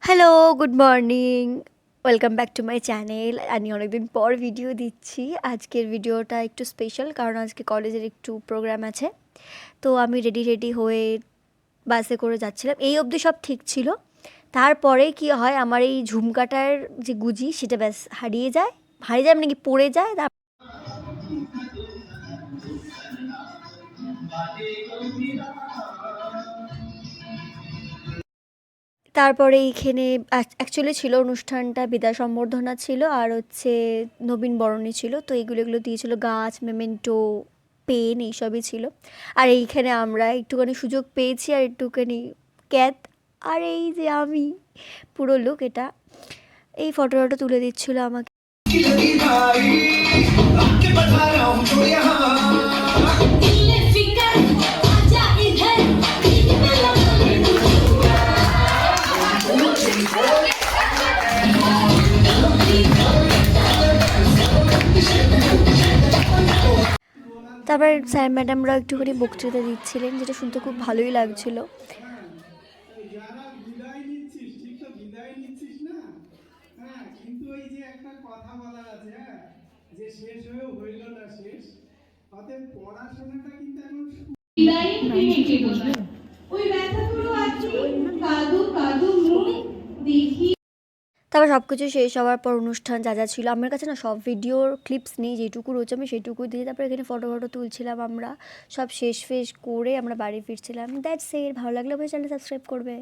Hello, good morning. Welcome back to my channel. আমি অনেকদিন পর ভিডিও দিচ্ছি। আজকের ভিডিওটা একটু স্পেশাল, কারণ আজকে কলেজের একটু প্রোগ্রাম আছে। তো আমি রেডি হয়ে বাসে করে যাচ্ছিলাম। এই অবধি সব ঠিক ছিল। তারপরে কি হয়, আমার এই ঝুমকাটার যে গুজি সেটা ব্যাস হারিয়ে যায় মানে কি পড়ে যায়। তারপরে এইখানে অ্যাকচুয়ালি ছিল অনুষ্ঠানটা, বিদায় সম্বর্ধনা ছিল আর হচ্ছে নবীন বরণী ছিল। তো এগুলো দিয়েছিল, গাছ, মেমেন্টো, পেন, এইসবই ছিল। আর এইখানে আমরা একটুখানি সুযোগ পেয়েছি আর একটুখানি ক্যাত। আর এই যে আমি পুরো লুক এটা, এই ফটোটা তুলে দিচ্ছিল আমাকে। তারপর স্যার ম্যাডামরা একটুখানি বক্তৃতা দিচ্ছিলেন, যেটা শুনতে খুব ভালোই লাগছিল। যারা বিদায় নিচ্ছিস, ঠিক তো বিদায় নিচ্ছিস না? হ্যাঁ, কিন্তু ওই যে একটা কথা বলা আছে, হ্যাঁ, যে শেষ হয়েও হইল না শেষ। অতএব পড়াশোনাটা কিন্তু এখন বিদায় দিনে কে বলবে? ওই ব্যথাগুলো আছে, কাদু কাদু মুখ দেখি। তারপর সব কিছু শেষ হওয়ার পর অনুষ্ঠান যা ছিল, আমার কাছে না সব ভিডিওর ক্লিপস নেই, যেটুকু রয়েছে আমি সেটুকু দিয়ে তারপর এখানে ফটো তুলছিলাম। আমরা সব শেষ করে আমরা বাড়ি ফিরছিলাম। That's it. ভালো লাগলে অবশ্যই চ্যানেল সাবস্ক্রাইব করবে।